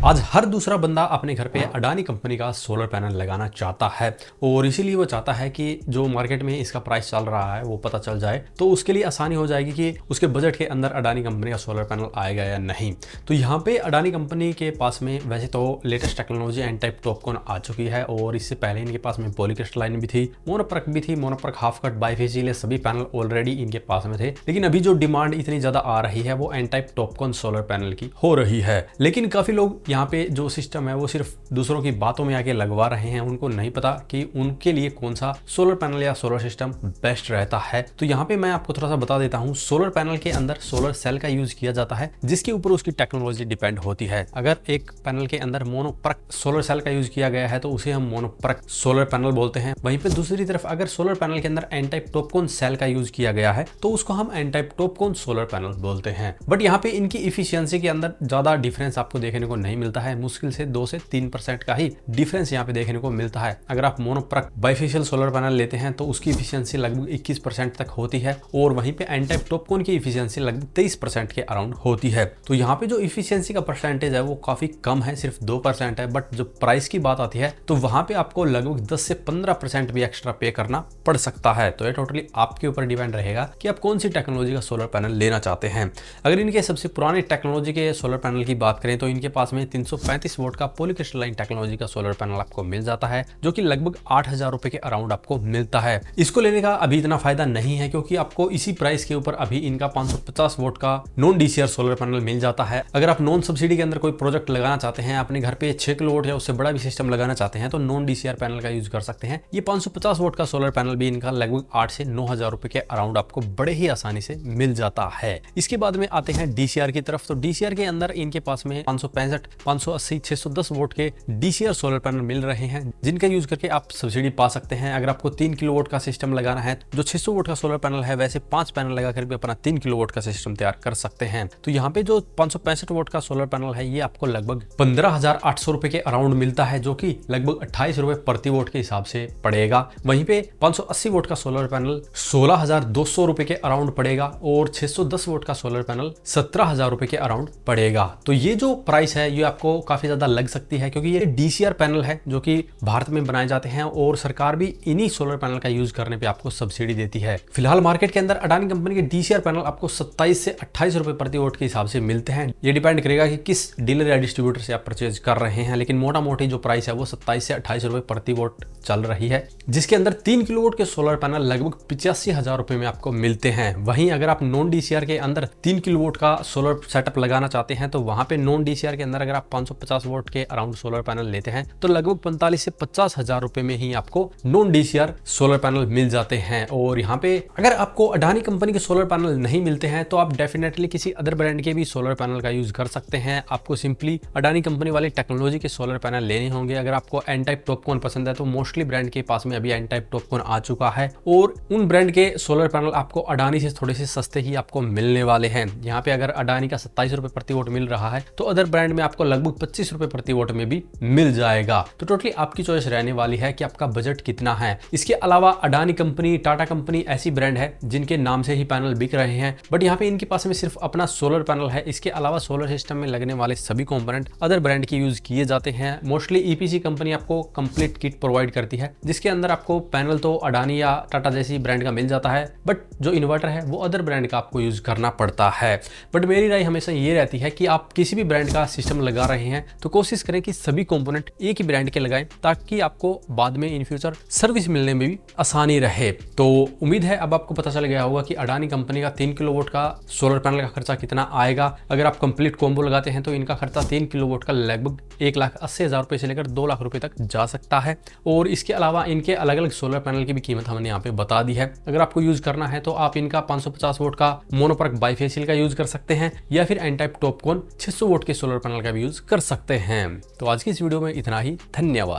आज हर दूसरा बंदा अपने घर पे अडानी कंपनी का सोलर पैनल लगाना चाहता है और इसीलिए वो चाहता है कि जो मार्केट में इसका प्राइस चल रहा है वो पता चल जाए, तो उसके लिए आसानी हो जाएगी कि उसके बजट के अंदर अडानी कंपनी का सोलर पैनल आएगा या नहीं। तो यहाँ पे अडानी कंपनी के पास में वैसे तो latest technology N type Topcon आ चुकी है और इससे पहले इनके पास में पॉलीक्रिस्टलाइन भी थी, मोनोपर्क भी थी, मोनोपर्क हाफ कट बाइफेसियल, ये सभी पैनल ऑलरेडी इनके पास में थे। लेकिन अभी जो डिमांड इतनी ज्यादा आ रही है वो N type TOPCon solar panel की हो रही है। लेकिन काफी लोग यहाँ पे जो सिस्टम है वो सिर्फ दूसरों की बातों में आके लगवा रहे हैं, उनको नहीं पता कि उनके लिए कौन सा सोलर पैनल या सोलर सिस्टम बेस्ट रहता है। तो यहाँ पे मैं आपको थोड़ा सा बता देता हूँ, सोलर पैनल के अंदर सोलर सेल का यूज किया जाता है जिसके ऊपर उसकी टेक्नोलॉजी डिपेंड होती है। अगर एक पैनल के अंदर मोनोपर्क सोलर सेल का यूज किया गया है तो उसे हम मोनोपर्क सोलर पैनल बोलते हैं। वहीं पे दूसरी तरफ अगर सोलर पैनल के अंदर एन टाइप टॉपकॉन सेल का यूज किया गया है तो उसको हम N type TOPCon solar panel बोलते हैं। बट यहाँ पे इनकी इफिशियंसी के अंदर ज्यादा डिफरेंस आपको देखने को नहीं मिलता है, मुश्किल से 2 से 3% का ही डिफरेंस यहाँ पे देखने को मिलता है। अगर आप मोनोपर्क बाइफेशियल सोलर पैनल लेते हैं तो उसकी इफिशियंसी लगभग 21% तक होती है और वहीं पे एन टाइप टॉपकॉन की इफिशियंसी लगभग 23% के अराउंड होती है। तो यहाँ पे जो इफिशियंसी का परसेंटेज है वो काफी कम है, सिर्फ 2% है। बट जो प्राइस की बात आती है तो वहां पे आपको लगभग 10 से 15% भी एक्स्ट्रा पे करना पड़ सकता है। तो ये टोटली आपके ऊपर डिपेंड रहेगा कि आप कौन सी टेक्नोलॉजी का सोलर पैनल लेना चाहते हैं। अगर इनके सबसे पुराने टेक्नोलॉजी के सोलर पैनल की बात करें तो इनके पास में 335 वोल्ट का पॉलीक्रिस्टलाइन टेक्नोलॉजी का सोलर पैनल आपको मिल जाता है जो कि लगभग 8,000 रुपए के अराउंड आपको मिलता है। इसको लेने का अभी इतना फायदा नहीं है क्योंकि आपको इसी प्राइस के ऊपर अभी इनका 550 वोल्ट का नॉन डीसीआर सोलर पैनल मिल जाता है। अगर आप नॉन सब्सिडी के अंदर कोई प्रोजेक्ट लगाना चाहते हैं, अपने घर पे 6 किलोवाट या उससे बड़ा भी सिस्टम लगाना चाहते हैं तो नॉन डीसीआर पैनल का यूज कर सकते हैं। ये 550 वोल्ट का सोलर पैनल भी इनका लगभग 8 से 9,000 रुपए के अराउंड आपको बड़े ही आसानी से मिल जाता है। इसके बाद में आते हैं डीसीआर की तरफ। तो डीसीआर के अंदर इनके पास में 565, 580, 610 वोल्ट के डीसीआर सोलर पैनल मिल रहे हैं जिनका यूज करके आप सब्सिडी पा सकते हैं। अगर आपको 3 किलोवाट का सिस्टम लगाना है, जो 600 वोल्ट का सोलर पैनल है वैसे 5 पैनल लगाकर भी अपना 3 किलोवाट का सिस्टम तैयार कर सकते हैं। तो यहाँ पे जो 565 वोल्ट का सोलर पैनल है ये आपको लगभग 15,800 रुपए के अराउंड मिलता है जो कि लगभग 28 रुपए प्रति वोट के हिसाब से पड़ेगा। वहीं पे 580 वोट का सोलर पैनल 16,200 रुपए के अराउंड पड़ेगा और 610 वोट का सोलर पैनल 17,000 रुपए के अराउंड पड़ेगा। तो ये जो प्राइस है ये आपको काफी ज्यादा लग सकती है क्योंकि ये डीसीआर पैनल है जो कि भारत में बनाए जाते हैं और सरकार भी इन्हीं सोलर पैनल का यूज करने पे आपको सब्सिडी देती है। फिलहाल मार्केट के अंदर अडानी कंपनी के डीसीआर पैनल आपको 27 से 28 रुपए प्रति वोट के हिसाब से मिलते हैं। ये डिपेंड करेगा कि किस डीलर या डिस्ट्रीब्यूटर से आप परचेज कर रहे हैं, लेकिन मोटा मोटी जो प्राइस है वो 27 से 28 रुपए प्रति वोट चल रही है, जिसके अंदर 3 किलोवाट के सोलर पैनल लगभग 85,000 रुपए में आपको मिलते हैं। वहीं अगर आप नॉन डीसीआर के अंदर 3 किलोवाट का सोलर सेटअप लगाना चाहते हैं तो वहां पे नॉन डीसीआर के अंदर अगर आप 550 वोल्ट के अराउंड सोलर पैनल लेते हैं तो लगभग 45 से 50,000 रुपए में ही आपको नॉन डीसीआर सोलर पैनल मिल जाते हैं। और यहाँ पे अगर आपको अडानी कंपनी के सोलर पैनल नहीं मिलते हैं तो आप डेफिनेटली किसी अदर ब्रांड के भी सोलर पैनल का यूज कर सकते हैं। आपको सिंपली अडानी कंपनी वाली टेक्नोलॉजी के सोलर पैनल लेने होंगे। अगर आपको एन टाइप टॉपकॉन पसंद है तो मोस्टली ब्रांड के पास में अभी एन टाइप टॉपकॉन आ चुका है और उन ब्रांड के सोलर पैनल आपको अडानी से थोड़े से सस्ते ही आपको मिलने वाले हैं। यहाँ पे अगर अडानी का 27 रुपए प्रति वोट मिल रहा है तो अदर ब्रांड में आपको लगभग 25 रुपए प्रति वोट में भी मिल जाएगा। तो टोटली आपकी चॉइस रहने वाली है कि आपका बजट कितना है। इसके अलावा अडानी कंपनी, टाटा कंपनी ऐसी ब्रांड है जिनके नाम से ही पैनल बिक रहे हैं, बट यहाँ पे इनके पास में सिर्फ अपना सोलर पैनल है। इसके अलावा सोलर सिस्टम में लगने वाले सभी कंपोनेंट अदर ब्रांड के यूज किए जाते हैं। मोस्टली ईपीसी कंपनी आपको कंप्लीट किट प्रोवाइड करती है जिसके अंदर आपको पैनल तो अडानी या टाटा जैसी ब्रांड का मिल जाता है, बट जो इन्वर्टर है वो अदर ब्रांड का आपको यूज करना पड़ता है। बट मेरी राय हमेशा ये रहती है कि आप किसी भी ब्रांड का सिस्टम लगा रहे हैं तो कोशिश करें कि सभी कंपोनेंट एक ही ब्रांड के लगाएं ताकि आपको बाद में इन फ्यूचर सर्विस मिलने में भी आसानी रहे। तो उम्मीद है अब आपको पता चल गया होगा कि अडानी कंपनी का 3 किलोवाट का सोलर पैनल का खर्चा कितना आएगा। अगर आप कंप्लीट कॉम्बो लगाते हैं तो इनका खर्चा 3 किलोवाट का लगभग 1,80,000 रुपए से लेकर 2 लाख रुपए तक जा सकता है। और इसके अलावा इनके अलग अलग सोलर पैनल की भी कीमत हमने यहाँ पे बता दी है। अगर आपको यूज करना है तो आप इनका 550 वोट का मोनोपर्क बाइफेशियल का यूज कर सकते हैं या फिर एन टाइप टॉपकॉन 600 वोट के सोलर पैनल का भी यूज कर सकते हैं। तो आज की इस वीडियो में इतना ही। धन्यवाद।